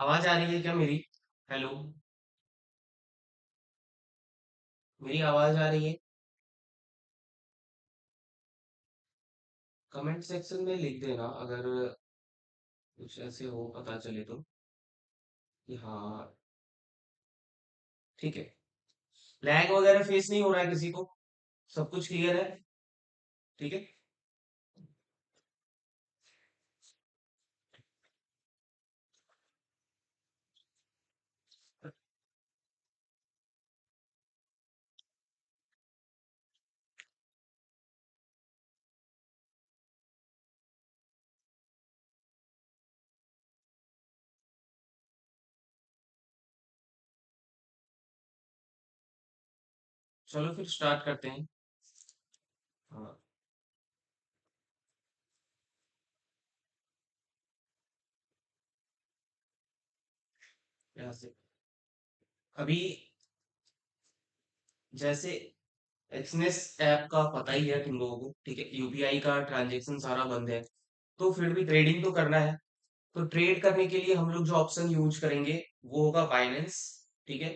आवाज आ रही है क्या मेरी? हेलो। मेरी आवाज आ रही है? कमेंट सेक्शन में लिख देना अगर कुछ ऐसे हो पता चले तो कि हाँ। ठीक है। लैग वगैरह फेस नहीं हो रहा है किसी को? सब कुछ क्लियर है? ठीक है। चलो फिर स्टार्ट करते हैं। हाँ। यहाँ से अभी जैसे एक्सनेस ऐप का पता ही है तुम लोगों को, ठीक है, यूपीआई का ट्रांजैक्शन सारा बंद है। तो फिर भी ट्रेडिंग तो करना है। तो ट्रेड करने के लिए हम लोग जो ऑप्शन यूज करेंगे वो होगा बाइनेंस। ठीक है।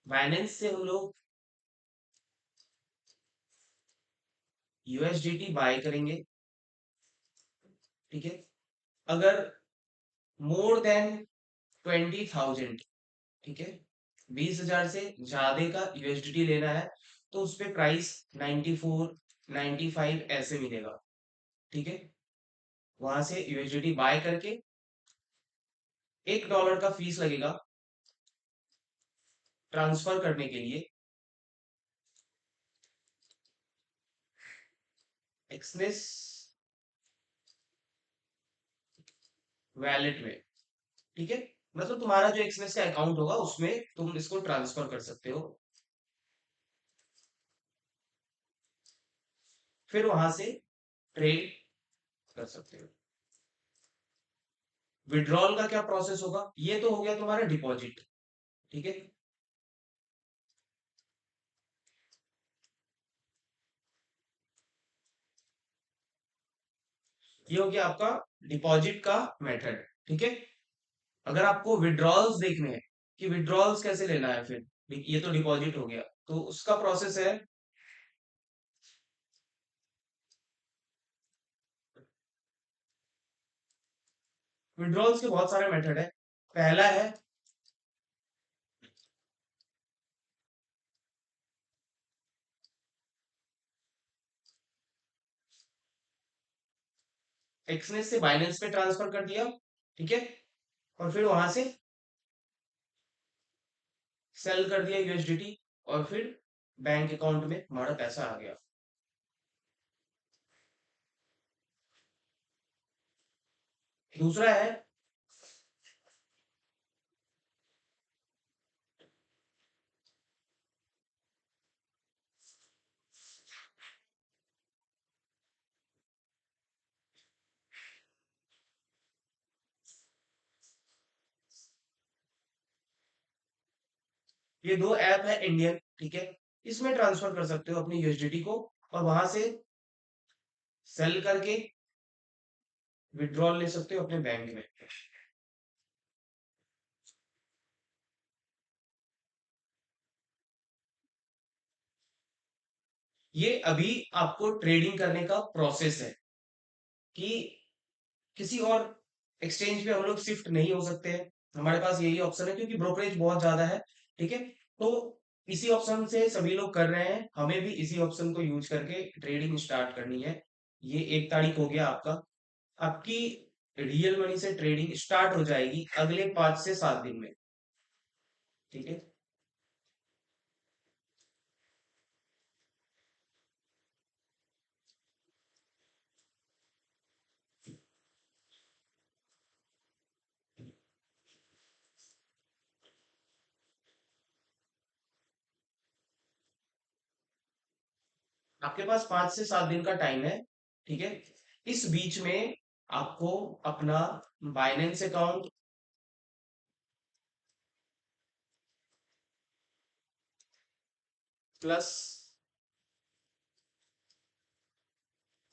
बाइनेंस से हम लोग यूएसडीटी बाय करेंगे। ठीक है। अगर मोर देन 20,000, ठीक है, 20,000 से ज्यादा का यूएसडीटी लेना है तो उस पे प्राइस 94 95 ऐसे मिलेगा। ठीक है। वहां से यूएसडीटी बाय करके $1 का फीस लगेगा ट्रांसफर करने के लिए एक्सनेस वैलेट में। ठीक है। मतलब तुम्हारा जो एक्सनेस का अकाउंट होगा उसमें तुम इसको ट्रांसफर कर सकते हो। फिर वहां से ट्रेड कर सकते हो। विड्रॉल का क्या प्रोसेस होगा? ये तो हो गया तुम्हारा डिपॉजिट। ठीक है। ये हो गया आपका डिपॉजिट का मेथड। ठीक है। अगर आपको विड्रॉल्स देखने हैं कि विड्रॉल्स कैसे लेना है, फिर ये तो डिपॉजिट हो गया, तो उसका प्रोसेस है। विड्रॉल्स के बहुत सारे मेथड है। पहला है एक्सनेस से बाइनेंस पे ट्रांसफर कर दिया। ठीक है। और फिर वहां से सेल कर दिया यूएसडीटी और फिर बैंक अकाउंट में हमारा पैसा आ गया। दूसरा है ये दो ऐप है इंडियन, ठीक है, इसमें ट्रांसफर कर सकते हो अपनी यूएसडीटी को और वहां से सेल करके विड्रॉल ले सकते हो अपने बैंक में। ये अभी आपको ट्रेडिंग करने का प्रोसेस है कि किसी और एक्सचेंज पे हम लोग शिफ्ट नहीं हो सकते हैं। हमारे पास यही ऑप्शन है क्योंकि ब्रोकरेज बहुत ज्यादा है। ठीक है। तो इसी ऑप्शन से सभी लोग कर रहे हैं, हमें भी इसी ऑप्शन को यूज करके ट्रेडिंग स्टार्ट करनी है। ये 1 तारीख हो गया आपका। आपकी रियल मनी से ट्रेडिंग स्टार्ट हो जाएगी अगले 5 से 7 दिन में। ठीक है। आपके पास 5 से 7 दिन का टाइम है। ठीक है। इस बीच में आपको अपना Binance account plus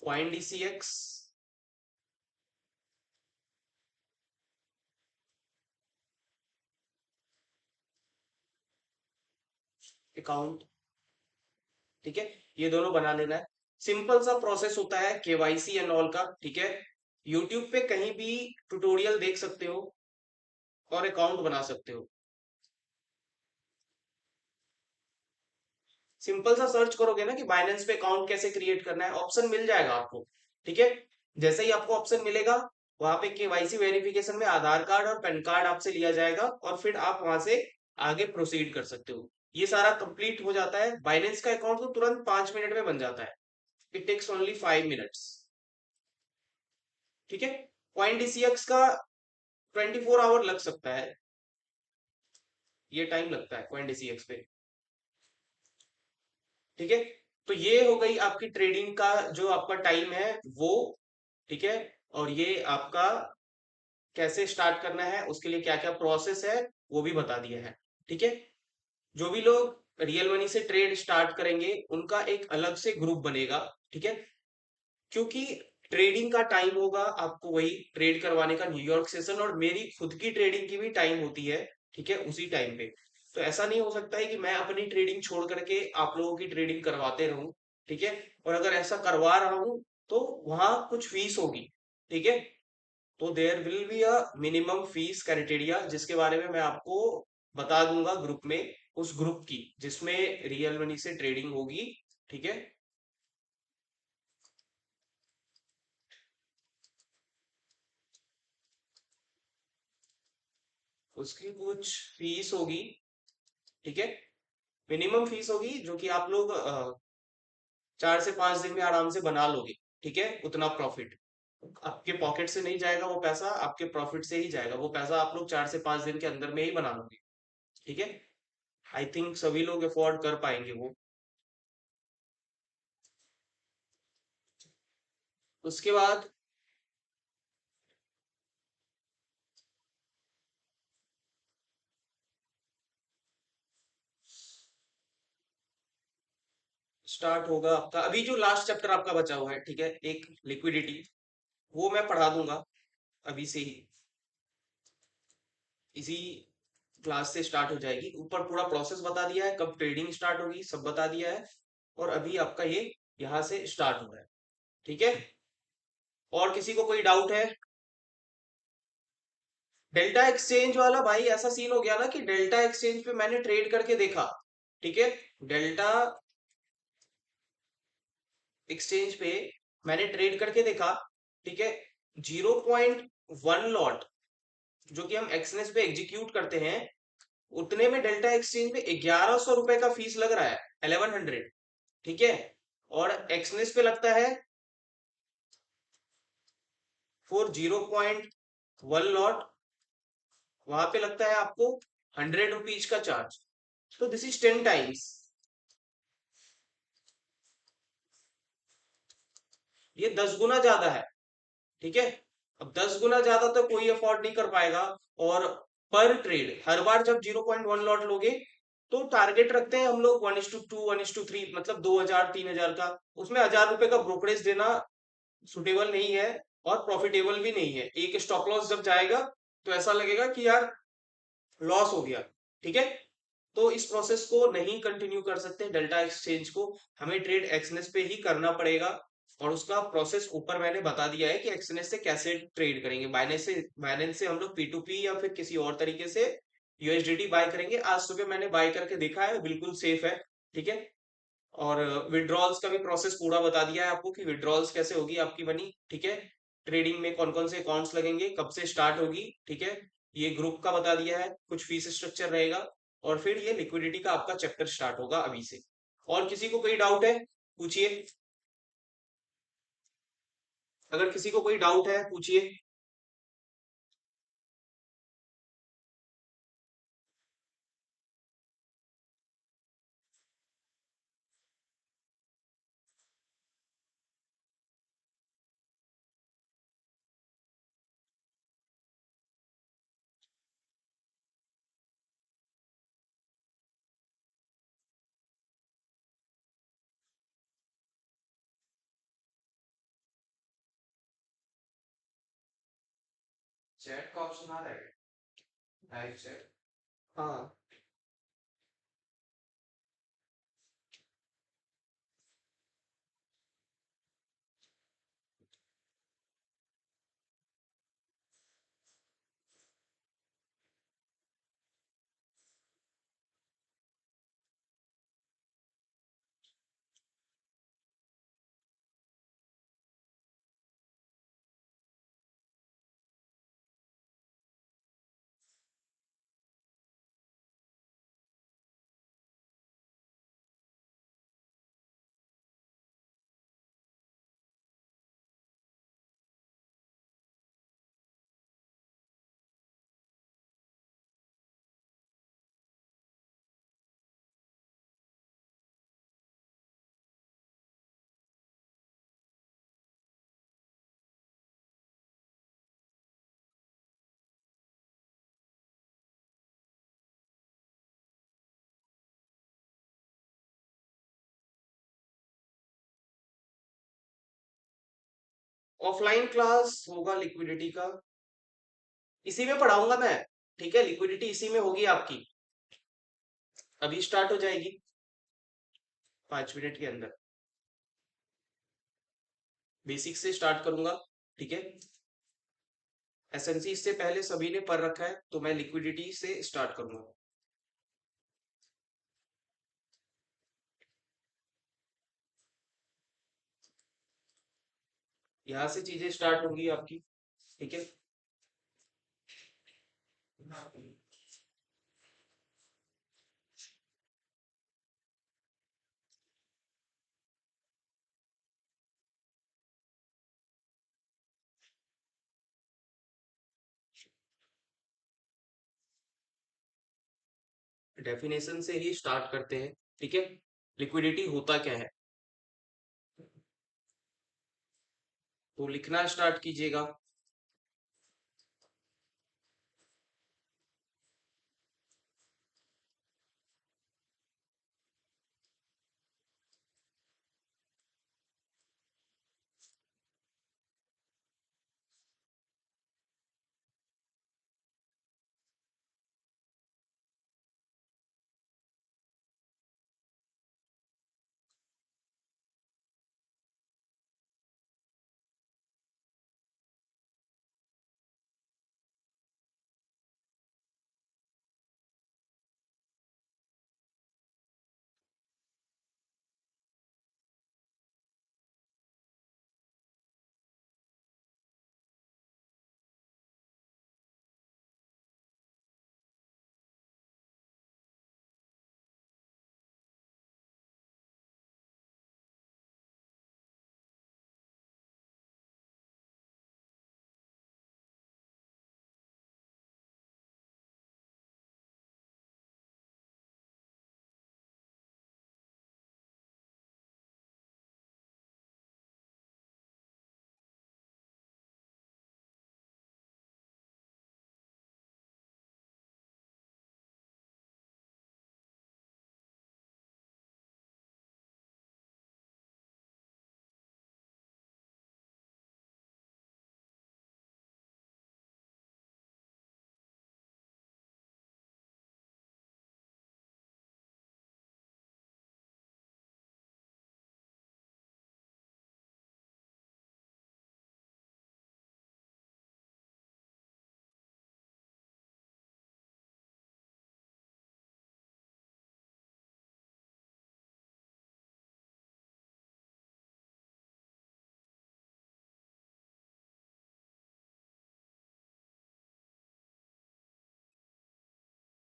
coin DCX account. ठीक है, ये दोनों बना लेना है। सिंपल सा प्रोसेस होता है केवाईसी एंड ऑल का। ठीक है, यूट्यूब पे कहीं भी ट्यूटोरियल देख सकते हो और अकाउंट बना सकते हो। सिंपल सा सर्च करोगे ना कि बाइनेंस पे अकाउंट कैसे क्रिएट करना है, ऑप्शन मिल जाएगा आपको। ठीक है, जैसे ही आपको ऑप्शन मिलेगा, वहां पे केवाईसी वेरिफिकेशन में आधार कार्ड और पैन कार्ड आपसे लिया जाएगा और फिर आप वहां से आगे प्रोसीड कर सकते हो। ये सारा कंप्लीट हो जाता है, बाइनेंस का अकाउंट तो तुरंत 5 मिनट में बन जाता है। It takes only 5 minutes. ठीक है, कॉइन डीसीएक्स का 24 आवर लग सकता है, ये टाइम लगता है कॉइन डीसीएक्स पे। ठीक है, तो ये हो गई आपकी ट्रेडिंग का जो आपका टाइम है वो। ठीक है, और ये आपका कैसे स्टार्ट करना है, उसके लिए क्या क्या प्रोसेस है, वो भी बता दिया है। ठीक है, जो भी लोग रियल मनी से ट्रेड स्टार्ट करेंगे उनका एक अलग से ग्रुप बनेगा। ठीक है, क्योंकि ट्रेडिंग का टाइम होगा आपको वही ट्रेड करवाने का, न्यूयॉर्क सेशन, और मेरी खुद की ट्रेडिंग की भी टाइम होती है। ठीक है, उसी टाइम पे। तो ऐसा नहीं हो सकता है कि मैं अपनी ट्रेडिंग छोड़ करके आप लोगों की ट्रेडिंग करवाते रहूं। ठीक है, और अगर ऐसा करवा रहा हूं तो वहां कुछ फीस होगी। ठीक है, तो there will be a minimum fees criteria, जिसके बारे में मैं आपको बता दूंगा ग्रुप में, उस ग्रुप की जिसमें रियल मनी से ट्रेडिंग होगी। ठीक है, उसकी कुछ फीस होगी। ठीक है, मिनिमम फीस होगी जो कि आप लोग 4 से 5 दिन में आराम से बना लोगे। ठीक है, उतना प्रॉफिट आपके पॉकेट से नहीं जाएगा, वो पैसा आपके प्रॉफिट से ही जाएगा। वो पैसा आप लोग 4 से 5 दिन के अंदर में ही बना लोगे। ठीक है, आई थिंक सभी लोग अफोर्ड कर पाएंगे वो। उसके बाद स्टार्ट होगा आपका अभी जो लास्ट चैप्टर आपका बचा हुआ है। ठीक है, एक लिक्विडिटी, वो मैं पढ़ा दूंगा अभी से ही, इसी क्लास से स्टार्ट हो जाएगी। ऊपर पूरा प्रोसेस बता दिया है, कब ट्रेडिंग स्टार्ट होगी सब बता दिया है, और अभी आपका ये यहाँ से स्टार्ट हो रहा है। ठीक है, और किसी को कोई डाउट है? डेल्टा एक्सचेंज वाला भाई ऐसा सीन हो गया ना कि डेल्टा एक्सचेंज पे मैंने ट्रेड करके देखा। ठीक है, डेल्टा एक्सचेंज पे मैंने ट्रेड करके देखा। ठीक है, 0.1 लॉट जो कि हम एक्सनेस पे एग्जीक्यूट करते हैं, उतने में डेल्टा एक्सचेंज में 1100 रुपए का फीस लग रहा है, 1100। ठीक है, और एक्सनेस पे लगता है फॉर 0.1 लॉट, वहां पे लगता है आपको 100 रुपीज का चार्ज। तो दिस इज 10 टाइम्स, ये 10 गुना ज्यादा है। ठीक है, अब 10 गुना ज्यादा तो कोई अफोर्ड नहीं कर पाएगा। और पर ट्रेड हर बार जब 0.1 लॉट लोगे, तो टारगेट रखते हैं हम लोग 1:2 1:3, मतलब 2000 3000 का। उसमें 1000 रुपए का ब्रोकरेज देना सुटेबल नहीं है और प्रॉफिटेबल भी नहीं है। एक स्टॉप लॉस जब जाएगा तो ऐसा लगेगा कि यार लॉस हो गया। ठीक है, तो इस प्रोसेस को नहीं कंटिन्यू कर सकते डेल्टा एक्सचेंज को, हमें ट्रेड एक्सनेस पे ही करना पड़ेगा। और उसका प्रोसेस ऊपर मैंने बता दिया है कि एक्सनेस से कैसे ट्रेड करेंगे। बाइनेंस से हम लोग P2P या फिर किसी और तरीके से यूएसडीटी बाय करेंगे। आज सुबह मैंने बाय करके देखा है, बिल्कुल सेफ है। ठीक है, और विड्रॉल्स का भी प्रोसेस पूरा बता दिया है आपको कि विड्रॉल्स कैसे होगी आपकी बनी। ठीक है, ट्रेडिंग में कौन कौन से अकाउंट्स लगेंगे, कब से स्टार्ट होगी। ठीक है, ये ग्रुप का बता दिया है, कुछ फीस स्ट्रक्चर रहेगा, और फिर ये लिक्विडिटी का आपका चैप्टर स्टार्ट होगा अभी से। और किसी को कोई डाउट है पूछिए, अगर किसी को कोई डाउट है पूछिए। चैट का ऑप्शन आ रहा है, लाइव चैट। हाँ, ऑफलाइन क्लास होगा लिक्विडिटी का, इसी में पढ़ाऊंगा मैं। ठीक है, लिक्विडिटी इसी में होगी आपकी, अभी स्टार्ट हो जाएगी 5 मिनट के अंदर। बेसिक से स्टार्ट करूंगा, ठीक है। एसएनसी इससे पहले सभी ने पढ़ रखा है, तो मैं लिक्विडिटी से स्टार्ट करूंगा। यहाँ से चीजें स्टार्ट होंगी आपकी, ठीक है। डेफिनेशन से ही स्टार्ट करते हैं, ठीक है। लिक्विडिटी होता क्या है, तो लिखना स्टार्ट कीजिएगा।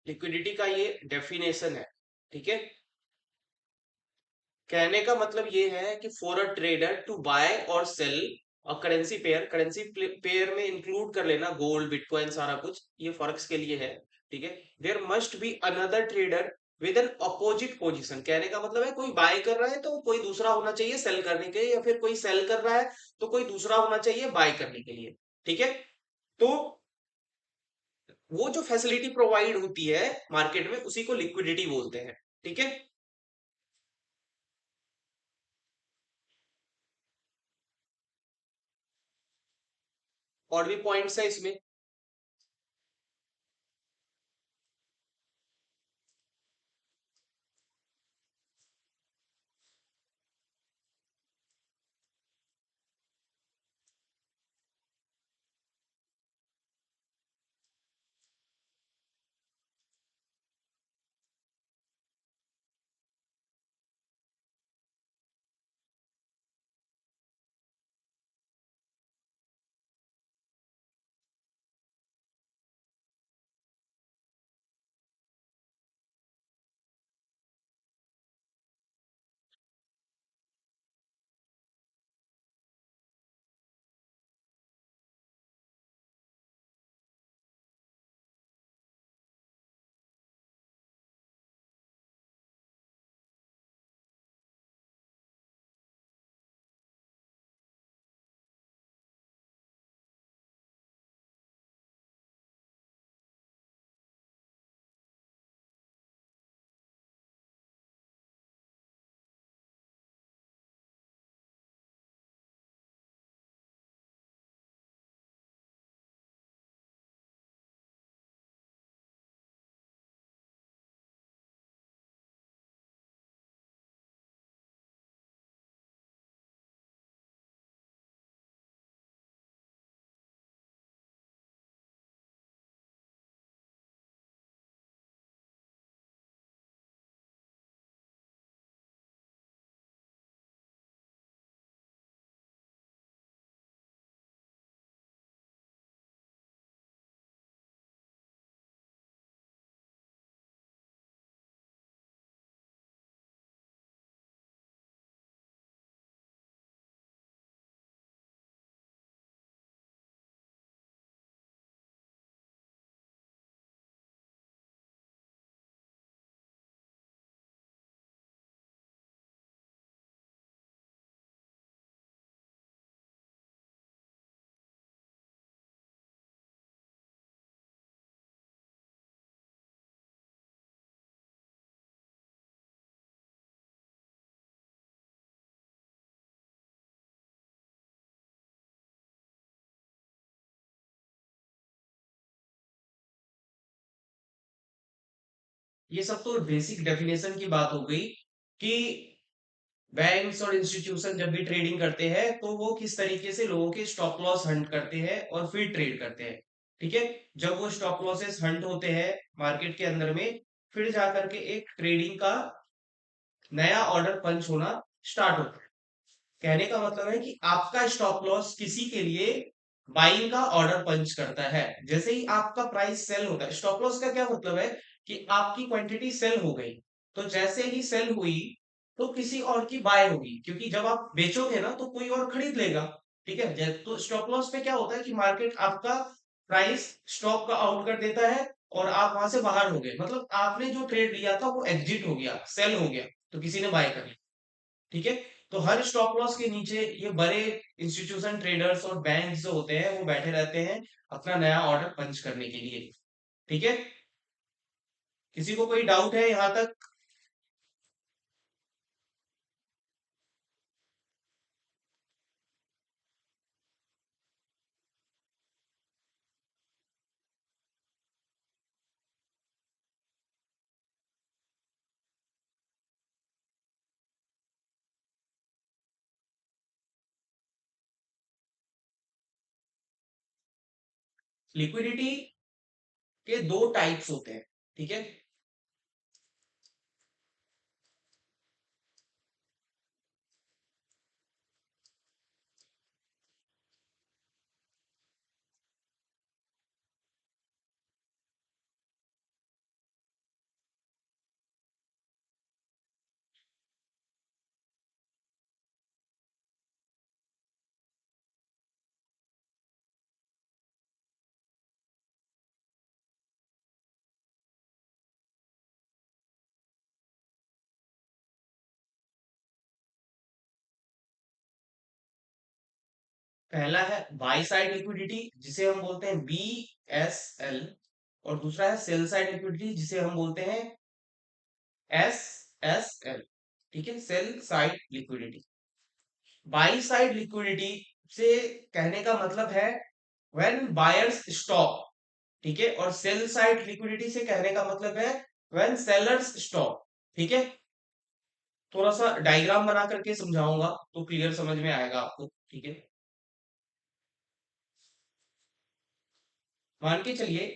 लिक्विडिटी का ये डेफिनेशन है, ठीक है। कहने का मतलब ये है कि for a trader to buy और sell a currency pair, currency pair में इंक्लूड कर लेना गोल्ड बिटकॉइन सारा कुछ, ये फॉरेक्स के लिए है, ठीक है। There must be another trader with an opposite position. कहने का मतलब है कोई बाय कर रहा है तो कोई दूसरा होना चाहिए सेल करने के लिए, या फिर कोई सेल कर रहा है तो कोई दूसरा होना चाहिए बाय करने के लिए, ठीक है। तो वो जो फैसिलिटी प्रोवाइड होती है मार्केट में उसी को लिक्विडिटी बोलते हैं, ठीक है। और भी पॉइंट्स है इसमें, ये सब तो बेसिक डेफिनेशन की बात हो गई कि बैंक्स और इंस्टीट्यूशन जब भी ट्रेडिंग करते हैं तो वो किस तरीके से लोगों के स्टॉप लॉस हंट करते हैं और फिर ट्रेड करते हैं। ठीक है, जब वो स्टॉप लॉसेस हंट होते हैं मार्केट के अंदर में, फिर जाकर के एक ट्रेडिंग का नया ऑर्डर पंच होना स्टार्ट होता है। कहने का मतलब है कि आपका स्टॉप लॉस किसी के लिए बाइंग का ऑर्डर पंच करता है। जैसे ही आपका प्राइस सेल होता है, स्टॉप लॉस का क्या मतलब है कि आपकी क्वांटिटी सेल हो गई, तो जैसे ही सेल हुई तो किसी और की बाय होगी, क्योंकि जब आप बेचोगे ना तो कोई और खरीद लेगा। ठीक है, तो स्टॉप लॉस पे क्या होता है कि मार्केट आपका प्राइस स्टॉप का आउट कर देता है और आप वहां से बाहर हो गए, मतलब आपने जो ट्रेड लिया था वो एग्जिट हो गया, सेल हो गया, तो किसी ने बाय कर लिया। ठीक है, तो हर स्टॉप लॉस के नीचे ये बड़े इंस्टीट्यूशन ट्रेडर्स और बैंक जो होते हैं वो बैठे रहते हैं अपना नया ऑर्डर पंच करने के लिए। ठीक है, किसी को कोई डाउट है यहाँ तक? लिक्विडिटी के दो टाइप्स होते हैं। ठीक है, पहला है बाई साइड लिक्विडिटी जिसे हम बोलते हैं BSL, और दूसरा है सेल साइड लिक्विडिटी जिसे हम बोलते हैं SSL। ठीक है, cell side liquidity. By side liquidity से कहने का मतलब है व्हेन बायर्स स्टॉप। ठीक है, और सेल साइड लिक्विडिटी से कहने का मतलब है व्हेन सेलर्स स्टॉप। ठीक है, थोड़ा सा डायग्राम बना करके समझाऊंगा तो क्लियर समझ में आएगा आपको। ठीक है, मान के चलिए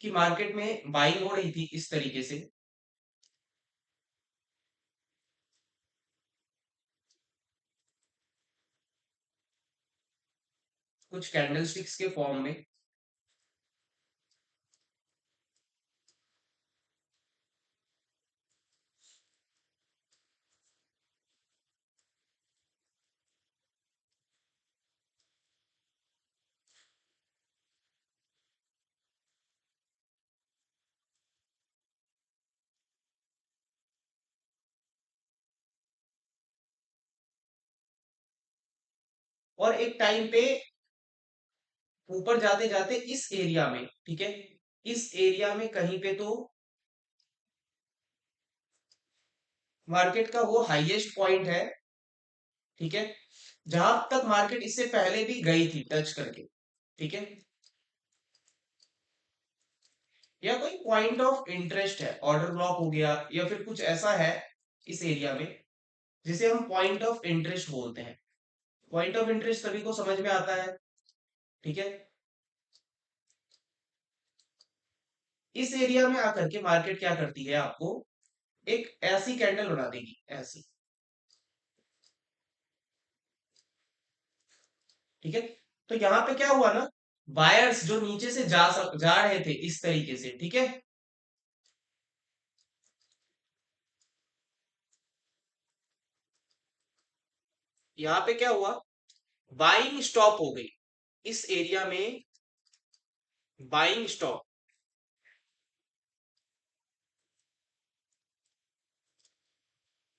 कि मार्केट में बाइंग हो रही थी इस तरीके से, कुछ कैंडलस्टिक्स के फॉर्म में, और एक टाइम पे ऊपर जाते जाते इस एरिया में, ठीक है, इस एरिया में कहीं पे तो मार्केट का वो हाईएस्ट पॉइंट है। ठीक है, जहां तक मार्केट इससे पहले भी गई थी टच करके। ठीक है, या कोई पॉइंट ऑफ इंटरेस्ट है, ऑर्डर ब्लॉक हो गया या फिर कुछ ऐसा है इस एरिया में जिसे हम पॉइंट ऑफ इंटरेस्ट बोलते हैं। पॉइंट ऑफ इंटरेस्ट सभी को समझ में आता है। ठीक है, इस एरिया में आकर के मार्केट क्या करती है, आपको एक ऐसी कैंडल बना देगी, ऐसी। ठीक है, तो यहां पे क्या हुआ ना, बायर्स जो नीचे से जा रहे थे इस तरीके से, ठीक है, यहाँ पे क्या हुआ, बाइंग स्टॉप हो गई इस एरिया में, बाइंग स्टॉप।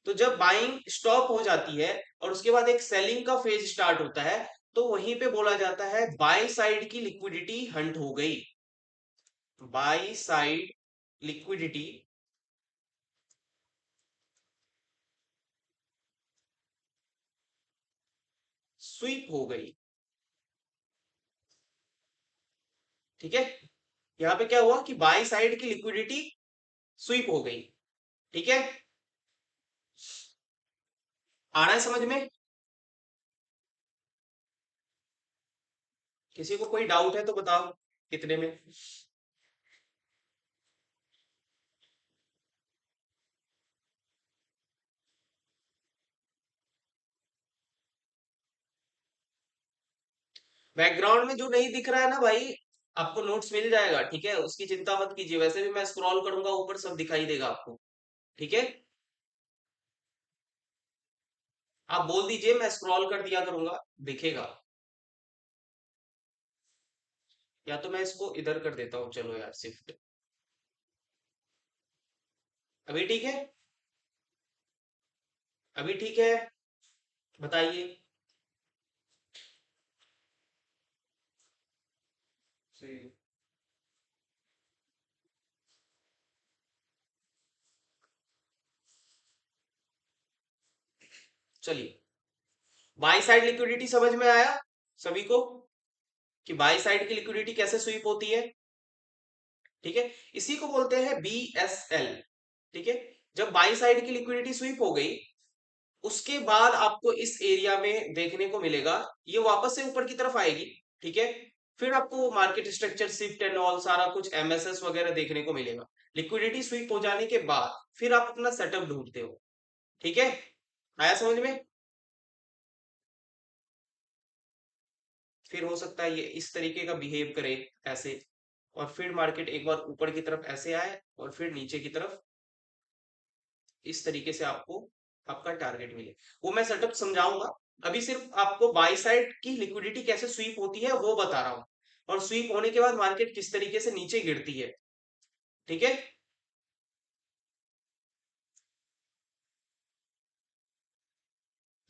तो जब बाइंग स्टॉप हो जाती है और उसके बाद एक सेलिंग का फेज स्टार्ट होता है, तो वहीं पे बोला जाता है बाय साइड की लिक्विडिटी हंट हो गई। बाय साइड लिक्विडिटी स्वीप हो गई। ठीक है, यहाँ पे क्या हुआ कि बाय साइड की लिक्विडिटी स्वीप हो गई। ठीक है, आ रहा है समझ में? किसी को कोई डाउट है तो बताओ कितने में। बैकग्राउंड में जो नहीं दिख रहा है ना भाई, आपको नोट्स मिल जाएगा, ठीक है, उसकी चिंता मत कीजिए, वैसे भी मैं स्क्रॉल करूंगा ऊपर सब दिखाई देगा आपको। ठीक है, आप बोल दीजिए, मैं स्क्रॉल कर दिया करूंगा, दिखेगा। या तो मैं इसको इधर कर देता हूँ, चलो यार शिफ्ट। अभी ठीक है? अभी ठीक है? बताइए। जी। चलिए, बाई साइड लिक्विडिटी समझ में आया सभी को, कि बाई साइड की लिक्विडिटी कैसे स्वीप होती है? ठीक है, इसी को बोलते हैं BSL। ठीक है, जब बाई साइड की लिक्विडिटी स्वीप हो गई, उसके बाद आपको इस एरिया में देखने को मिलेगा, ये वापस से ऊपर की तरफ आएगी। ठीक है, फिर आपको market structure shift and all सारा कुछ MSS वगैरह देखने को मिलेगा। लिक्विडिटी स्वीप हो जाने के बाद फिर आप अपना सेटअप ढूंढते हो। ठीक है, आया समझ में? फिर हो सकता है ये इस तरीके का बिहेव करे, ऐसे, और फिर मार्केट एक बार ऊपर की तरफ ऐसे आए और फिर नीचे की तरफ इस तरीके से आपको आपका टारगेट मिले। वो मैं सेटअप समझाऊंगा, अभी सिर्फ आपको बाई साइड की लिक्विडिटी कैसे स्वीप होती है वो बता रहा हूं, और स्वीप होने के बाद मार्केट किस तरीके से नीचे गिरती है। ठीक है,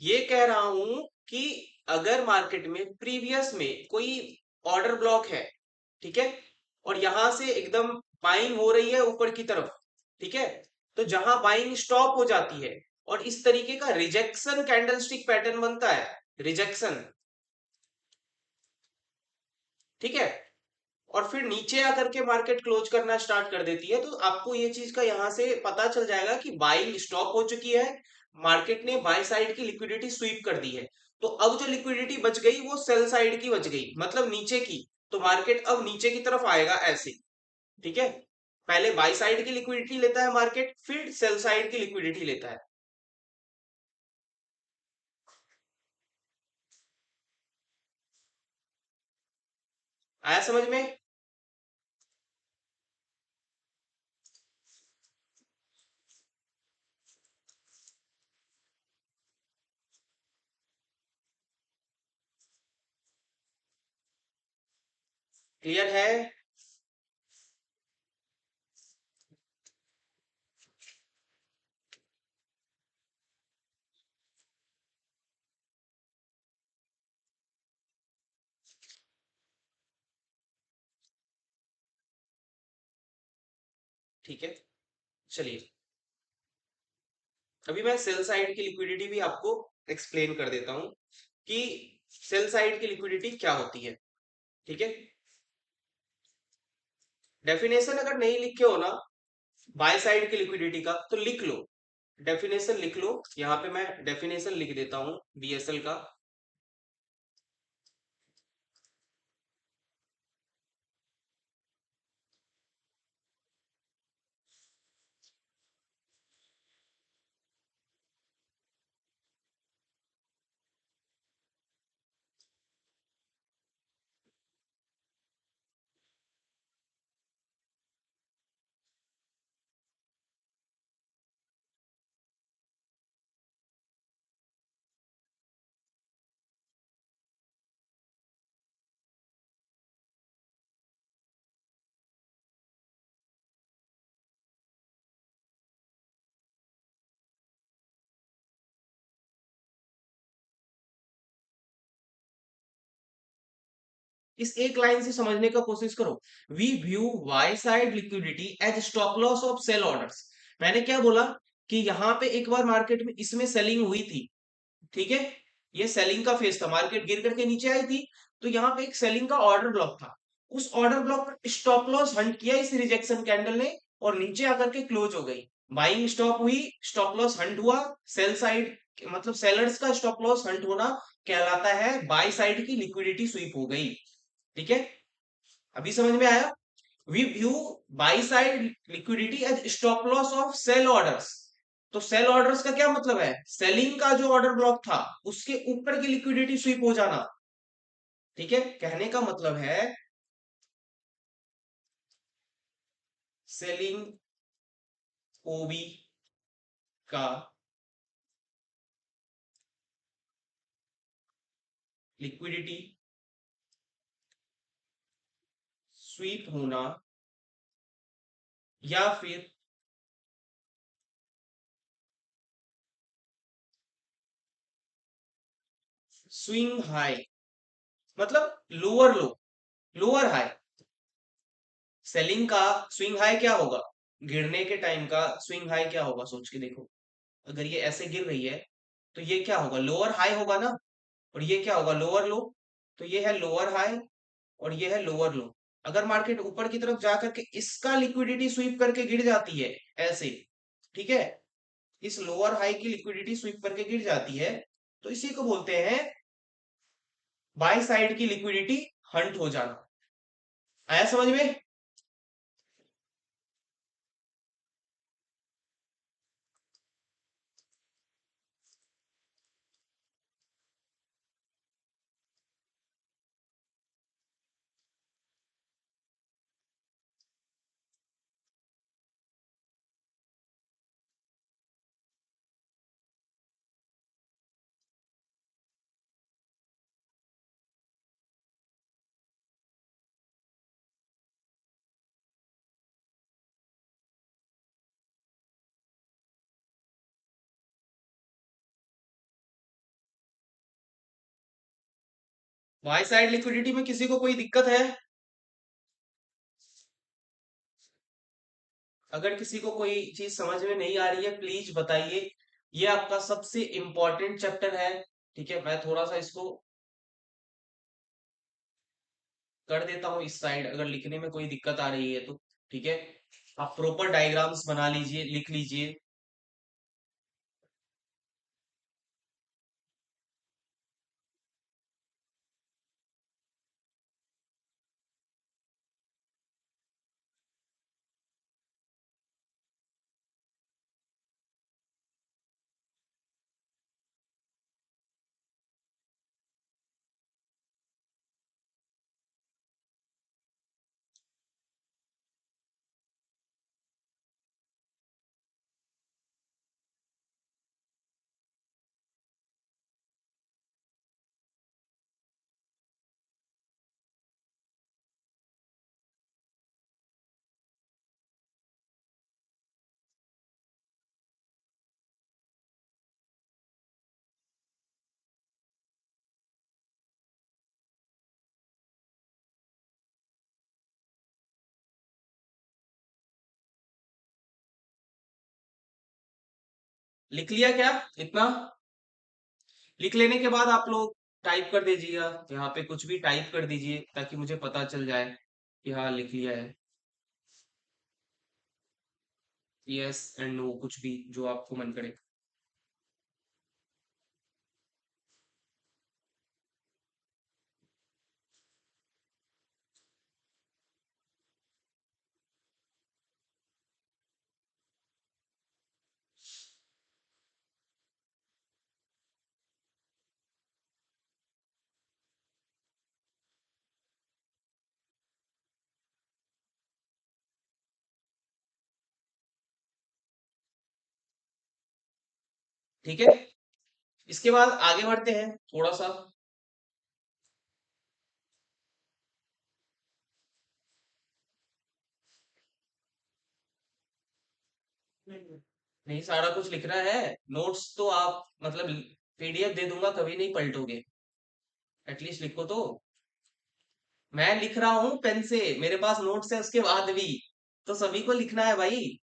ये कह रहा हूं कि अगर मार्केट में प्रीवियस में कोई ऑर्डर ब्लॉक है, ठीक है, और यहां से एकदम बाइंग हो रही है ऊपर की तरफ, ठीक है, तो जहां बाइंग स्टॉप हो जाती है और इस तरीके का रिजेक्शन कैंडलस्टिक पैटर्न बनता है, रिजेक्शन, ठीक है, और फिर नीचे आकर के मार्केट क्लोज करना स्टार्ट कर देती है, तो आपको ये चीज का यहां से पता चल जाएगा कि बाइंग स्टॉप हो चुकी है, मार्केट ने बाय साइड की लिक्विडिटी स्वीप कर दी है। तो अब जो लिक्विडिटी बच गई वो सेल साइड की बच गई, मतलब नीचे की, तो मार्केट अब नीचे की तरफ आएगा ऐसे। ठीक है, पहले बाय साइड की लिक्विडिटी लेता है मार्केट, फिर सेल साइड की लिक्विडिटी लेता है। आया समझ में? क्लियर है? ठीक है, चलिए, अभी मैं सेल साइड की लिक्विडिटी भी आपको एक्सप्लेन कर देता हूं कि सेल साइड की लिक्विडिटी क्या होती है। ठीक है, डेफिनेशन अगर नहीं लिखे हो ना बाय साइड की लिक्विडिटी का, तो लिख लो, डेफिनेशन लिख लो, यहाँ पे मैं डेफिनेशन लिख देता हूं BSL का। इस एक लाइन से समझने का कोशिश करो। We view buy side liquidity as stop loss of sell orders. मैंने क्या बोला कि यहाँ पे एक बार मार्केट में इसमें सेलिंग हुई थी, ठीक है, ये सेलिंग का फेज था, मार्केट गिर करके नीचे आई थी, तो यहाँ पे एक सेलिंग का ऑर्डर ब्लॉक था, उस ऑर्डर ब्लॉक पर स्टॉप लॉस हंट किया इस रिजेक्शन कैंडल ने, और नीचे आकर के क्लोज हो गई, बाइंग स्टॉप हुई, स्टॉप लॉस हंट हुआ, सेल साइड मतलब सेलर्स का स्टॉप लॉस हंट होना कहलाता है बाय साइड की लिक्विडिटी स्वीप हो गई। ठीक है, अभी समझ में आया? We view buy side liquidity as stop loss of sell orders. तो सेल ऑर्डर्स का क्या मतलब है? सेलिंग का जो ऑर्डर ब्लॉक था उसके ऊपर की लिक्विडिटी स्वीप हो जाना। ठीक है, कहने का मतलब है सेलिंग ओबी का लिक्विडिटी स्वीप होना या फिर स्विंग हाई, मतलब लोअर लो, लोअर हाई। सेलिंग का स्विंग हाई क्या होगा? गिरने के टाइम का स्विंग हाई क्या होगा, सोच के देखो। अगर ये ऐसे गिर रही है तो ये क्या होगा? लोअर हाई होगा ना। और ये क्या होगा? लोअर लो। तो ये है लोअर हाई और ये है लोअर लो। अगर मार्केट ऊपर की तरफ जा करके इसका लिक्विडिटी स्वीप करके गिर जाती है ऐसे, ठीक है, इस लोअर हाई की लिक्विडिटी स्वीप करके गिर जाती है, तो इसी को बोलते हैं बाय साइड की लिक्विडिटी हंट हो जाना। आया समझ में? बाय साइड लिक्विडिटी में किसी को कोई दिक्कत है? अगर किसी को कोई चीज समझ में नहीं आ रही है प्लीज बताइए। ये आपका सबसे इंपॉर्टेंट चैप्टर है। ठीक है, मैं थोड़ा सा इसको कर देता हूँ इस साइड, अगर लिखने में कोई दिक्कत आ रही है तो। ठीक है, आप प्रॉपर डायग्राम्स बना लीजिए, लिख लीजिए। लिख लिया क्या इतना? लिख लेने के बाद आप लोग टाइप कर दीजिएगा, यहाँ पे कुछ भी टाइप कर दीजिए ताकि मुझे पता चल जाए कि हाँ लिख लिया है। यस एंड नो, कुछ भी जो आपको मन करे। ठीक है, इसके बाद आगे बढ़ते हैं थोड़ा सा। नहीं सारा कुछ लिखना है। नोट्स तो आप मतलब पीडीएफ दे दूंगा, कभी नहीं पलटोगे। एटलीस्ट लिखो तो। मैं लिख रहा हूँ पेन से, मेरे पास नोट्स है उसके बाद भी, तो सभी को लिखना है भाई।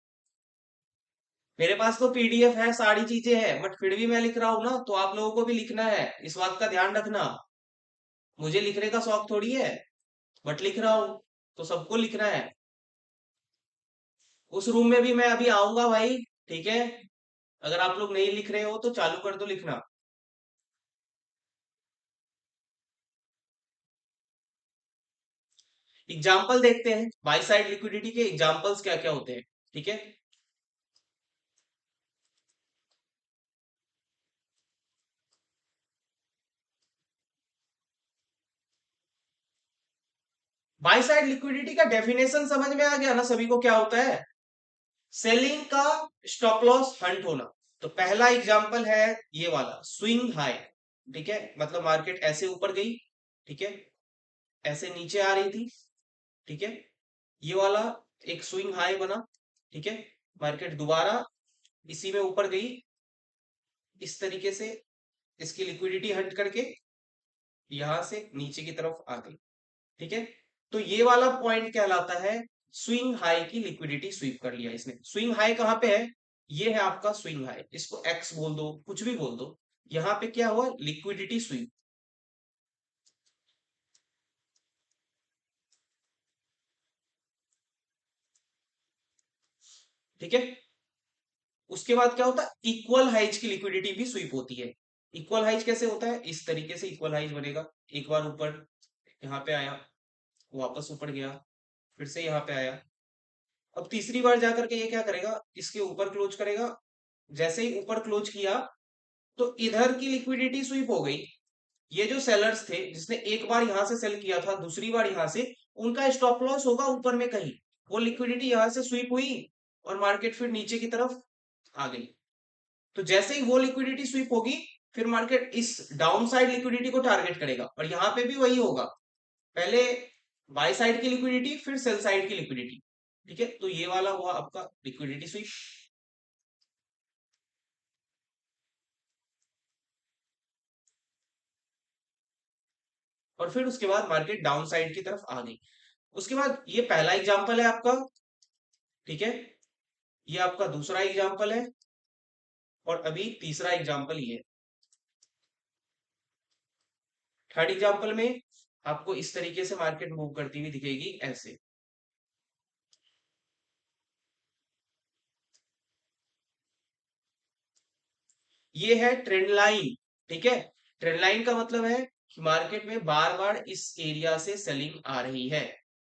मेरे पास तो पीडीएफ है, सारी चीजें हैं, बट फिर भी मैं लिख रहा हूँ ना, तो आप लोगों को भी लिखना है, इस बात का ध्यान रखना। मुझे लिखने का शौक थोड़ी है, बट लिख रहा हूँ, तो सबको लिखना है। उस रूम में भी मैं अभी आऊंगा भाई, ठीक है? अगर आप लोग नहीं लिख रहे हो तो चालू कर दो लिखना। एग्जाम्पल देखते हैं, बाई साइड लिक्विडिटी के एग्जाम्पल्स क्या क्या होते हैं, ठीक है? बाई साइड लिक्विडिटी का डेफिनेशन समझ में आ गया ना सभी को, क्या होता है? सेलिंग का स्टॉप लॉस हंट होना। तो पहला एग्जांपल है ये वाला स्विंग हाई, ठीक है? मतलब मार्केट ऐसे ऊपर गई, ठीक है, ऐसे नीचे आ रही थी, ठीक है, ये वाला एक स्विंग हाई बना, ठीक है, मार्केट दोबारा इसी में ऊपर गई, इस तरीके से इसकी लिक्विडिटी हंट करके यहां से नीचे की तरफ आ गई, ठीक है? तो ये वाला पॉइंट कहलाता है स्विंग हाई की लिक्विडिटी स्वीप कर लिया इसने। स्विंग हाई कहां पे है? ये है आपका स्विंग हाई, इसको एक्स बोल दो, कुछ भी बोल दो। यहां पे क्या हुआ? लिक्विडिटी स्वीप, ठीक है? उसके बाद क्या होता है? इक्वल हाइज की लिक्विडिटी भी स्वीप होती है। इक्वल हाइज कैसे होता है? इस तरीके से इक्वल हाइज बनेगा। एक बार ऊपर यहाँ पे आया, वापस ऊपर गया, फिर से यहाँ पे आया, अब तीसरी बार जाकर के ये क्या करेगा? इसके ऊपर क्लोज करेगा। जैसे ही ऊपर क्लोज किया तो इधर की लिक्विडिटी स्वीप हो गई। ये जो सेलर्स थे जिसने एक बार यहां से सेल किया था, दूसरी बार यहां से, उनका स्टॉप लॉस होगा ऊपर में कहीं, वो लिक्विडिटी यहां से स्वीप हुई और मार्केट फिर नीचे की तरफ आ गई। तो जैसे ही वो लिक्विडिटी स्वीप होगी, फिर मार्केट इस डाउन साइड लिक्विडिटी को टारगेट करेगा, और यहां पे भी वही होगा। पहले बाय साइड की लिक्विडिटी, फिर सेल साइड की लिक्विडिटी, ठीक है? तो ये वाला हुआ आपका लिक्विडिटी स्वीप। और फिर उसके बाद मार्केट डाउन साइड की तरफ आ गई। उसके बाद ये पहला एग्जांपल है आपका, ठीक है, ये आपका दूसरा एग्जांपल है, और अभी तीसरा एग्जांपल ये। थर्ड एग्जांपल में आपको इस तरीके से मार्केट मूव करती हुई दिखेगी, ऐसे। ये है ट्रेंड लाइन, ठीक है? ट्रेंड लाइन का मतलब है कि मार्केट में बार बार इस एरिया से सेलिंग आ रही है,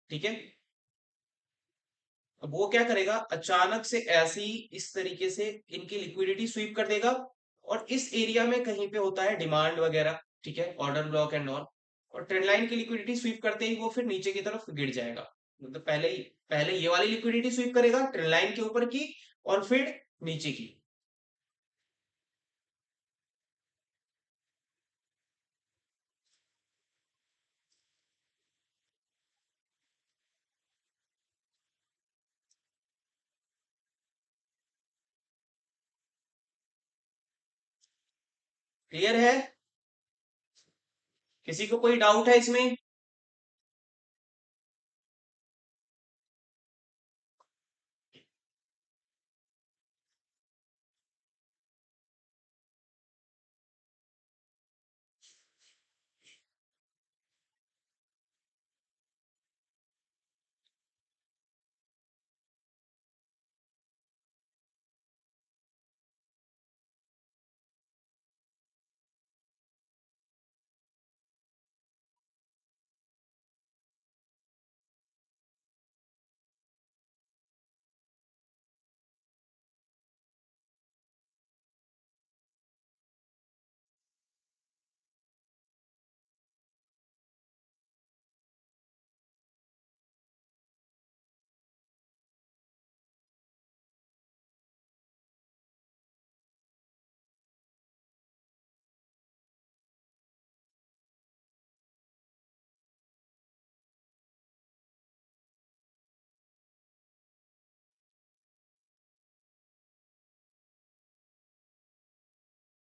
ठीक है? अब वो क्या करेगा? अचानक से ऐसे ही इस तरीके से इनकी लिक्विडिटी स्वीप कर देगा, और इस एरिया में कहीं पे होता है डिमांड वगैरह, ठीक है, ऑर्डर ब्लॉक एंड ऑल। और ट्रेंड लाइन की लिक्विडिटी स्वीप करते ही वो फिर नीचे की तरफ गिर जाएगा। मतलब पहले ये वाली लिक्विडिटी स्वीप करेगा ट्रेंड लाइन के ऊपर की, और फिर नीचे की। क्लियर है? किसी को कोई डाउट है इसमें?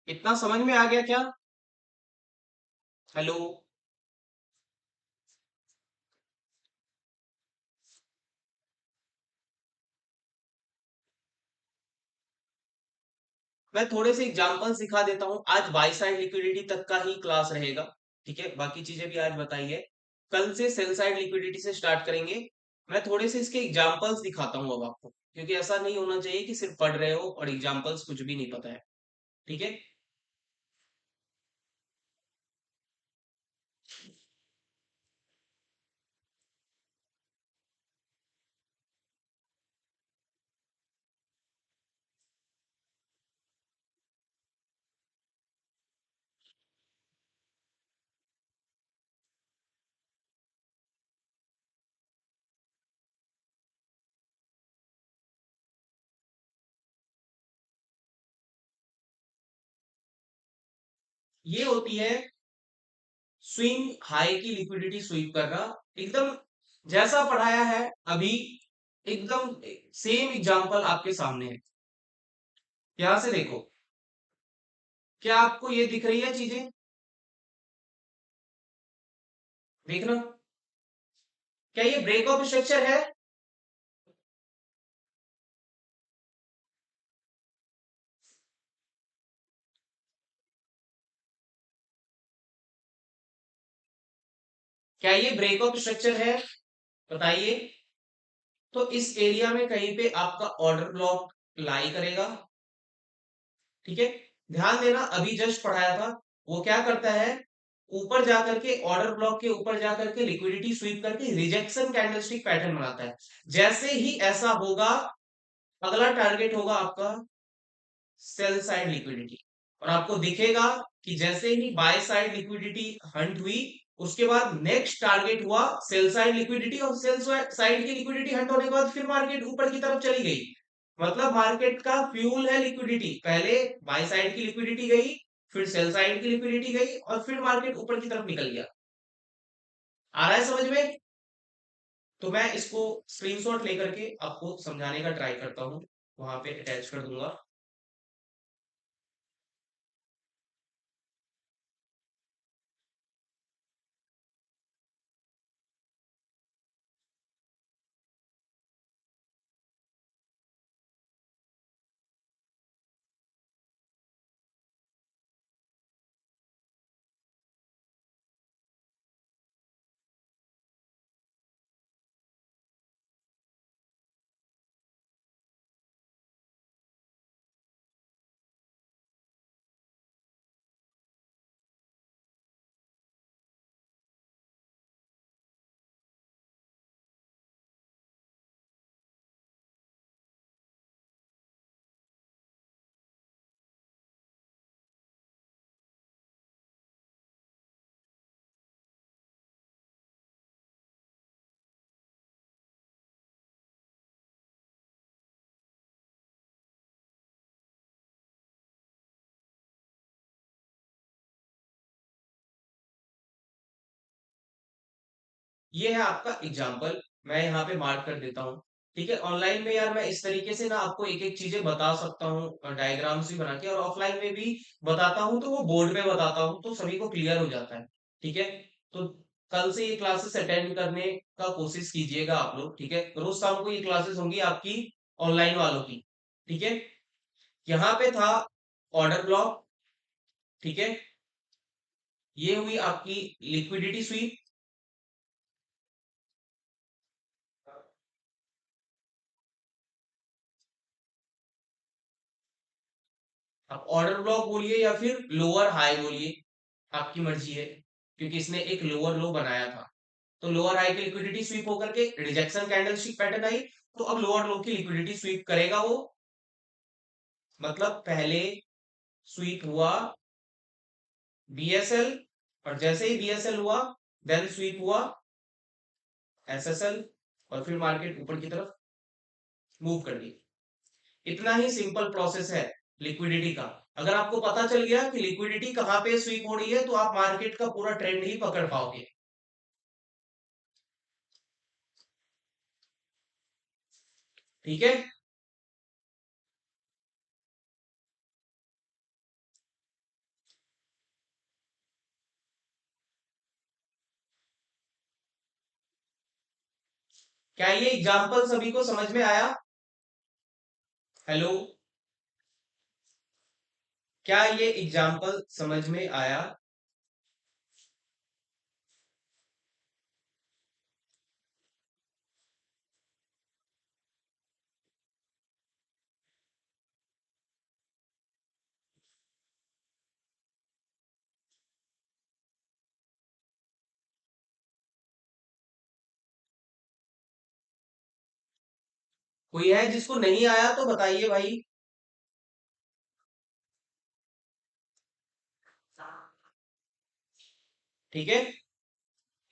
इतना समझ में आ गया क्या? हेलो? मैं थोड़े से एग्जांपल्स दिखा देता हूँ। आज बाई साइड लिक्विडिटी तक का ही क्लास रहेगा, ठीक है? बाकी चीजें भी आज बताई है। कल से सेल साइड लिक्विडिटी से स्टार्ट करेंगे। मैं थोड़े से इसके एग्जांपल्स दिखाता हूँ अब आपको, क्योंकि ऐसा नहीं होना चाहिए कि सिर्फ पढ़ रहे हो और एग्जाम्पल्स कुछ भी नहीं पता है। ठीक है। ये होती है स्विंग हाई की लिक्विडिटी स्वीप करना। एकदम जैसा पढ़ाया है अभी, एकदम सेम एग्जांपल आपके सामने है। यहां से देखो, क्या आपको ये दिख रही है चीजें? देखना, क्या ये ब्रेक ऑफ स्ट्रक्चर है? क्या ये ब्रेक ऑफ स्ट्रक्चर है? बताइए। तो इस एरिया में कहीं पे आपका ऑर्डर ब्लॉक लाई करेगा। ठीक है। ध्यान देना, अभी जस्ट पढ़ाया था, वो क्या करता है, ऊपर जाकर के ऑर्डर ब्लॉक के ऊपर जाकर के लिक्विडिटी स्वीप करके रिजेक्शन कैंडलस्टिक पैटर्न बनाता है। जैसे ही ऐसा होगा, अगला टारगेट होगा आपका सेल साइड लिक्विडिटी। और आपको दिखेगा कि जैसे ही बाय साइड लिक्विडिटी हंट हुई, उसके बाद नेक्स्ट टारगेट हुआ सेल साइड लिक्विडिटी, और सेल साइड की लिक्विडिटी हंट होने के बाद फिर मार्केट ऊपर की तरफ चली गई। मतलब मार्केट का फ्यूल है लिक्विडिटी, पहले बाय साइड की लिक्विडिटी गई, फिर सेल साइड की लिक्विडिटी गई, और फिर मार्केट ऊपर की तरफ निकल गया। आ रहा है समझ में? तो मैं इसको स्क्रीनशॉट लेकर के आपको समझाने का ट्राई करता हूं, वहां पे अटैच कर दूंगा। ये है आपका एग्जाम्पल, मैं यहाँ पे मार्क कर देता हूँ। ठीक है। ऑनलाइन में यार मैं इस तरीके से ना आपको एक एक चीजें बता सकता हूँ डायग्राम्स भी बना के, और ऑफलाइन में भी बताता हूँ तो वो बोर्ड पे बताता हूँ, तो सभी को क्लियर हो जाता है। ठीक है। तो कल से ये क्लासेस अटेंड करने का कोशिश कीजिएगा आप लोग। ठीक है। रोज शाम को ये क्लासेस होंगी आपकी ऑनलाइन वालों की। ठीक है। यहाँ पे था ऑर्डर ब्लॉक। ठीक है। ये हुई आपकी लिक्विडिटी स्वीप। आप ऑर्डर ब्लॉक बोलिए या फिर लोअर हाई बोलिए, आपकी मर्जी है, क्योंकि इसने एक लोअर लो बनाया था। तो लोअर हाई की लिक्विडिटी स्वीप होकर के रिजेक्शन कैंडलस्टिक पैटर्न आई, तो अब लोअर लो की लिक्विडिटी स्वीप करेगा वो। मतलब पहले स्वीप हुआ बीएसएल, और जैसे ही बीएसएल हुआ, देन स्वीप हुआ एसएसएल, और फिर मार्केट ऊपर की तरफ मूव कर दी। इतना ही सिंपल प्रोसेस है लिक्विडिटी का। अगर आपको पता चल गया कि लिक्विडिटी कहां पे स्वीप हो रही है, तो आप मार्केट का पूरा ट्रेंड ही पकड़ पाओगे। ठीक है। क्या ये एग्जाम्पल सभी को समझ में आया? हेलो, क्या ये एग्जाम्पल समझ में आया? कोई है जिसको नहीं आया तो बताइए भाई। ठीक है,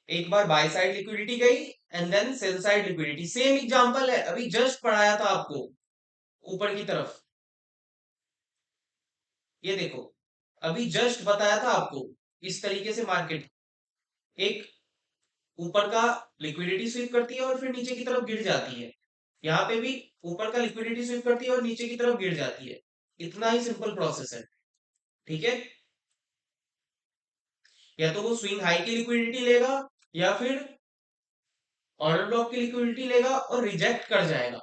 एक बार बाय साइड लिक्विडिटी गई and then sell side liquidity, same example है, अभी जस्ट पढ़ाया था आपको ऊपर की तरफ। ये देखो, अभी जस्ट बताया था आपको, इस तरीके से मार्केट एक ऊपर का लिक्विडिटी स्वीप करती है और फिर नीचे की तरफ गिर जाती है। यहाँ पे भी ऊपर का लिक्विडिटी स्वीप करती है और नीचे की तरफ गिर जाती है। इतना ही सिंपल प्रोसेस है। ठीक है, या तो वो स्विंग हाई की लिक्विडिटी लेगा या फिर ऑर्डर ब्लॉक की लिक्विडिटी लेगा और रिजेक्ट कर जाएगा।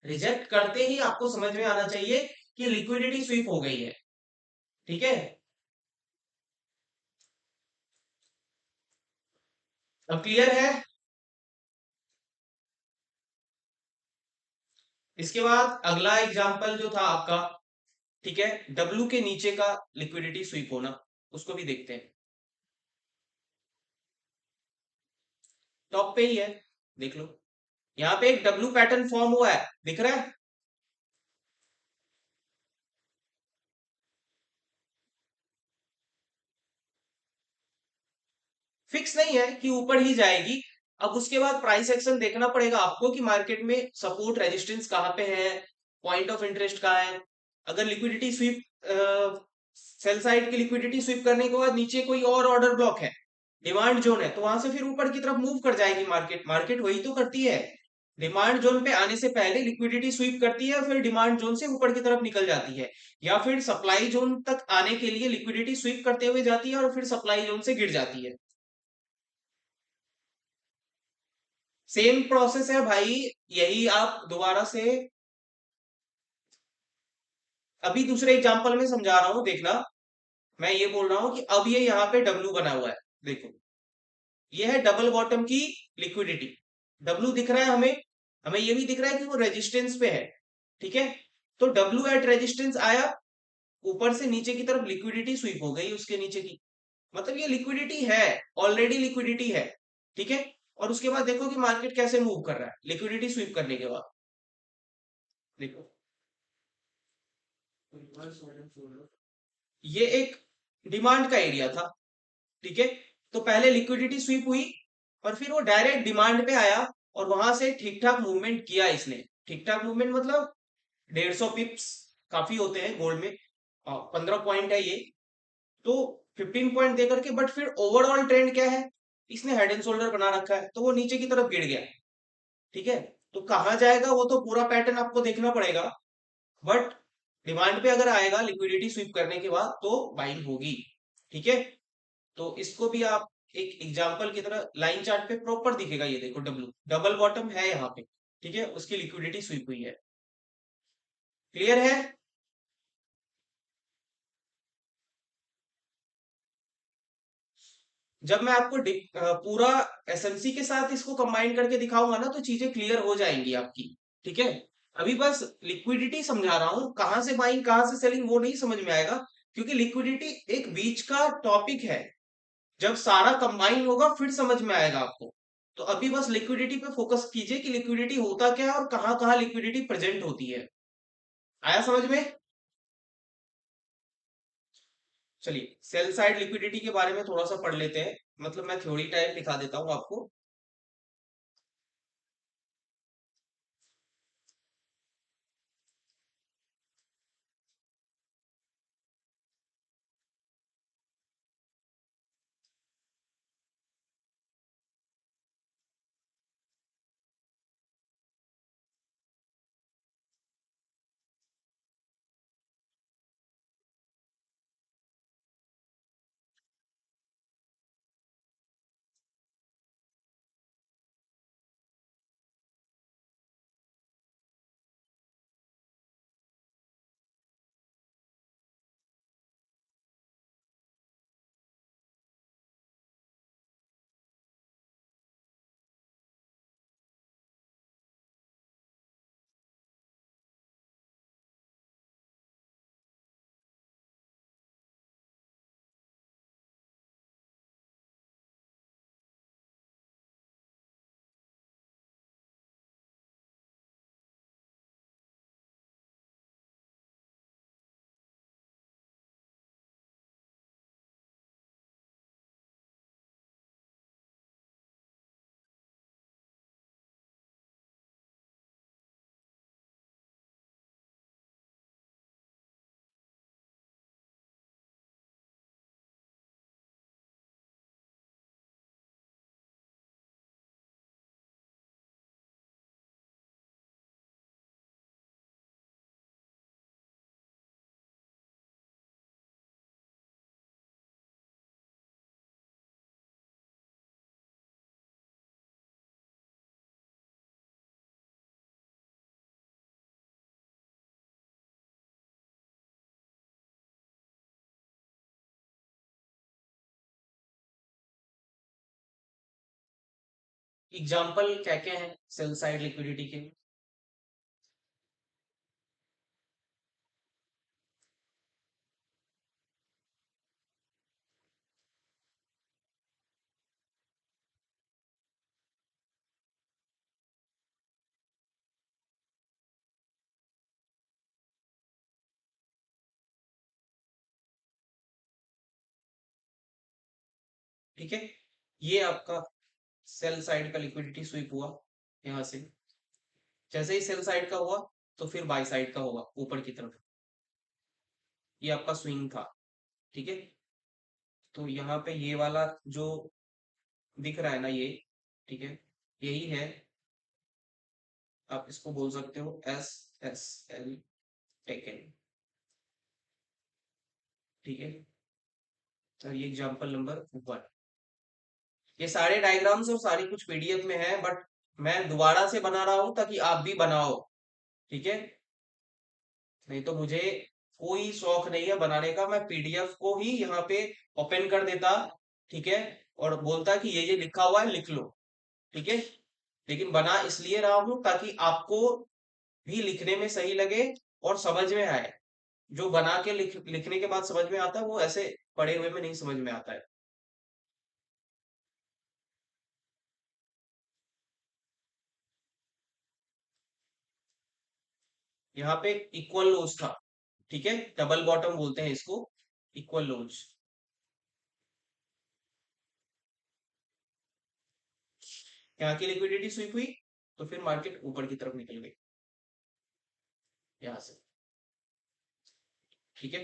रिजेक्ट करते ही आपको समझ में आना चाहिए कि लिक्विडिटी स्वीप हो गई है। ठीक है, अब क्लियर है। इसके बाद अगला एग्जांपल जो था आपका, ठीक है, डब्ल्यू के नीचे का लिक्विडिटी स्वीप होना, उसको भी देखते हैं। टॉप पे ही है, देख लो, यहाँ पे एक डब्ल्यू पैटर्न फॉर्म हुआ है, दिख रहा है। फिक्स नहीं है कि ऊपर ही जाएगी। अब उसके बाद प्राइस एक्शन देखना पड़ेगा आपको कि मार्केट में सपोर्ट रेजिस्टेंस कहाँ पे है, पॉइंट ऑफ इंटरेस्ट कहाँ है। अगर लिक्विडिटी स्वीप, सेल साइड की लिक्विडिटी स्वीप करने के बाद नीचे कोई और ऑर्डर ब्लॉक है, डिमांड जोन है, तो वहां से फिर ऊपर की तरफ मूव कर जाएगी मार्केट। मार्केट वही तो करती है, डिमांड जोन पे आने से पहले लिक्विडिटी स्वीप करती है, फिर डिमांड जोन से ऊपर की तरफ निकल जाती है, या फिर सप्लाई जोन तक आने के लिए लिक्विडिटी स्वीप करते हुए जाती है और फिर सप्लाई जोन से गिर जाती है। सेम प्रोसेस है भाई, यही आप दोबारा से अभी दूसरे एग्जांपल में समझा रहा हूं, देखना। मैं ये बोल रहा हूं कि अब ये यहाँ पे डब्ल्यू बना हुआ है, देखो, ये है डबल बॉटम की लिक्विडिटी। डब्ल्यू दिख रहा है हमें, हमें ये भी दिख रहा है कि वो रेजिस्टेंस पे है। ठीक है, तो डब्ल्यू एट रेजिस्टेंस आया, ऊपर से नीचे की तरफ लिक्विडिटी स्वीप हो गई उसके नीचे की, मतलब ये लिक्विडिटी है, ऑलरेडी लिक्विडिटी है। ठीक है, और उसके बाद देखो कि मार्केट कैसे मूव कर रहा है लिक्विडिटी स्वीप करने के बाद। देखो, ये एक डिमांड का एरिया था। ठीक है, तो पहले लिक्विडिटी स्वीप हुई और फिर वो डायरेक्ट डिमांड पे आया और वहां से ठीक ठाक मूवमेंट किया इसने। ठीक ठाक मूवमेंट मतलब 150 पिप्स काफी होते हैं गोल्ड में, 15 पॉइंट है ये, तो 15 पॉइंट दे करके, बट फिर ओवरऑल ट्रेंड क्या है, इसने हेड एंड शोल्डर बना रखा है, तो वो नीचे की तरफ गिर गया। ठीक है, तो कहाँ जाएगा वो तो पूरा पैटर्न आपको देखना पड़ेगा, बट डिमांड पे अगर आएगा लिक्विडिटी स्वीप करने के बाद तो बाइंग होगी। ठीक है, तो इसको भी आप एक एग्जांपल की तरह लाइन चार्ट पे प्रॉपर दिखेगा, ये देखो डब्ल्यू डबल बॉटम है यहाँ पे। ठीक है, उसकी लिक्विडिटी स्वीप हुई है। क्लियर है। जब मैं आपको पूरा एसएमसी के साथ इसको कंबाइन करके दिखाऊंगा ना, तो चीजें क्लियर हो जाएंगी आपकी। ठीक है, अभी बस लिक्विडिटी समझा रहा हूं, कहां से बाइंग कहां से सेलिंग वो नहीं समझ में आएगा, क्योंकि लिक्विडिटी एक बीच का टॉपिक है। जब सारा कंबाइन होगा फिर समझ में आएगा आपको। तो अभी बस लिक्विडिटी पे फोकस कीजिए कि लिक्विडिटी होता क्या है और कहाँ कहाँ लिक्विडिटी प्रेजेंट होती है। आया समझ में। चलिए, सेल साइड लिक्विडिटी के बारे में थोड़ा सा पढ़ लेते हैं, मतलब मैं थ्योरी टाइप दिखा देता हूँ आपको। एग्जाम्पल क्या क्या है सेल साइड लिक्विडिटी के? ठीक है, ये आपका सेल साइड का लिक्विडिटी स्वीप हुआ यहां से। जैसे ही सेल साइड का हुआ तो फिर बाई साइड का होगा ऊपर की तरफ। ये आपका स्विंग था। ठीक है, तो यहाँ पे ये वाला जो दिख रहा है ना ये, ठीक है, यही है, आप इसको बोल सकते हो एस एस एल टेकन। ठीक है, तो ये एग्जांपल नंबर 1। ये सारे डायग्राम्स और सारी कुछ पीडीएफ में है, बट मैं दोबारा से बना रहा हूं ताकि आप भी बनाओ। ठीक है, नहीं तो मुझे कोई शौक नहीं है बनाने का, मैं पीडीएफ को ही यहाँ पे ओपन कर देता, ठीक है, और बोलता कि ये लिखा हुआ है लिख लो। ठीक है, लेकिन बना इसलिए रहा हूं ताकि आपको भी लिखने में सही लगे और समझ में आए। जो बना के लिखने के बाद समझ में आता है वो ऐसे पढ़े हुए में नहीं समझ में आता है। यहाँ पे इक्वल लोज था। ठीक है, डबल बॉटम बोलते हैं इसको, इक्वल लोज। यहाँ की लिक्विडिटी स्वीप हुई तो फिर मार्केट ऊपर की तरफ निकल गई यहाँ से। ठीक है,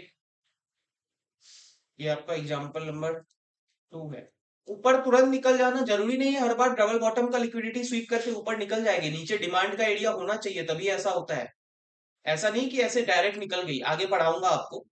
ये आपका एग्जाम्पल नंबर 2 है। ऊपर तुरंत निकल जाना जरूरी नहीं है, हर बार डबल बॉटम का लिक्विडिटी स्वीप करके ऊपर निकल जाएंगे। नीचे डिमांड का एरिया होना चाहिए तभी ऐसा होता है। ऐसा नहीं कि ऐसे डायरेक्ट निकल गई। आगे पढ़ाऊंगा आपको।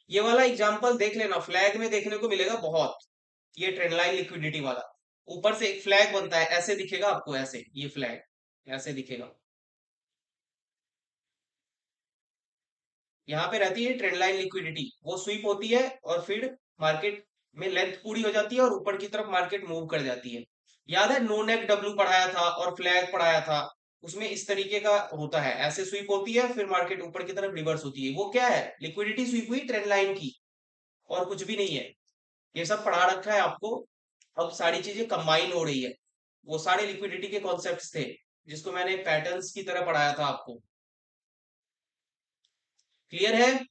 ये वाला एग्जांपल देख लेना, फ्लैग में देखने को मिलेगा बहुत। ये ट्रेंड लाइन लिक्विडिटी वाला, ऊपर से एक फ्लैग बनता है, ऐसे दिखेगा आपको, ऐसे ये फ्लैग ऐसे दिखेगा। यहाँ पे रहती है ट्रेंड लाइन लिक्विडिटी, वो स्वीप होती है और फिर मार्केट में लेंथ पूरी हो जाती है और ऊपर की तरफ मार्केट मूव कर जाती है। याद है नो नेक डब्ल्यू पढ़ाया था और फ्लैग पढ़ाया था, उसमें इस तरीके का होता है, ऐसे स्वीप होती है फिर मार्केट ऊपर की तरफ रिवर्स होती है। वो क्या है, लिक्विडिटी स्वीप हुई ट्रेंड लाइन की, और कुछ भी नहीं है। ये सब पढ़ा रखा है आपको। अब सारी चीजें कंबाइन हो रही है। वो सारे लिक्विडिटी के कॉन्सेप्ट्स थे जिसको मैंने पैटर्न्स की तरह पढ़ाया था आपको। क्लियर है?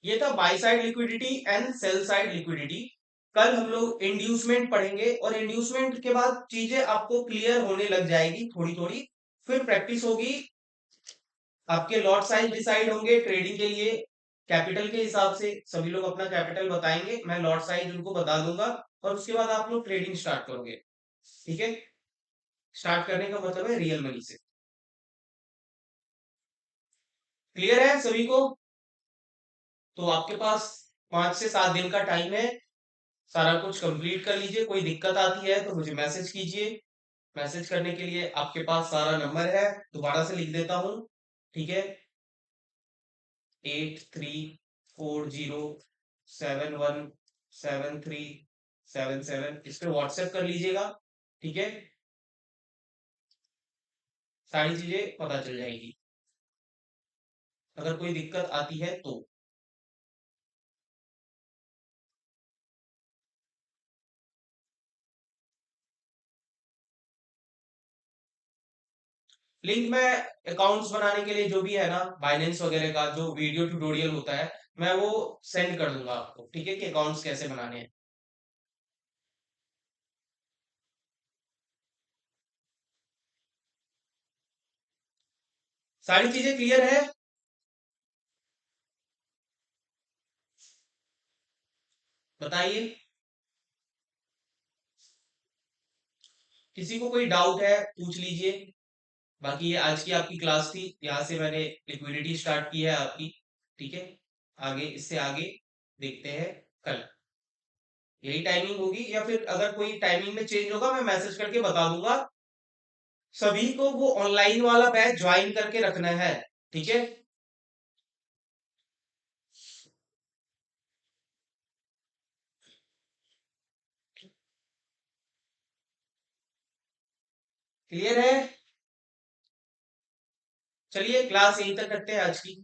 ये था by side liquidity and cell side liquidity. कल हम लोग इंड्यूसमेंट पढ़ेंगे और इंड्यूसमेंट के बाद चीजें आपको क्लियर होने लग जाएगी थोड़ी थोड़ी। फिर प्रैक्टिस होगी, आपके लॉट साइज डिसाइड होंगे ट्रेडिंग के लिए। कैपिटल के हिसाब से सभी लोग अपना कैपिटल बताएंगे, मैं लॉट साइज उनको बता दूंगा, और उसके बाद आप लोग ट्रेडिंग स्टार्ट करोगे। ठीक है, स्टार्ट करने का मतलब है रियल मनी से। क्लियर है सभी को? तो आपके पास 5 से 7 दिन का टाइम है, सारा कुछ कंप्लीट कर लीजिए। कोई दिक्कत आती है तो मुझे मैसेज कीजिए। मैसेज करने के लिए आपके पास सारा नंबर है, दोबारा से लिख देता हूँ। ठीक है, 8340717377, इस पे व्हाट्सएप कर लीजिएगा। ठीक है, सारी चीजें पता चल जाएगी अगर कोई दिक्कत आती है तो। लिंक में अकाउंट्स बनाने के लिए जो भी है ना, बाइनेंस वगैरह का जो वीडियो ट्यूटोरियल होता है, मैं वो सेंड कर दूंगा आपको। ठीक है, कि अकाउंट्स कैसे बनाने हैं। सारी चीजें क्लियर है? बताइए, किसी को कोई डाउट है पूछ लीजिए। बाकी ये आज की आपकी क्लास थी, यहाँ से मैंने लिक्विडिटी स्टार्ट की है आपकी। ठीक है, आगे इससे आगे देखते हैं कल, यही टाइमिंग होगी, या फिर अगर कोई टाइमिंग में चेंज होगा मैं मैसेज करके बता दूंगा। सभी को वो ऑनलाइन वाला बैच ज्वाइन करके रखना है। ठीक है, क्लियर है? चलिए क्लास यहीं तक करते हैं आज की।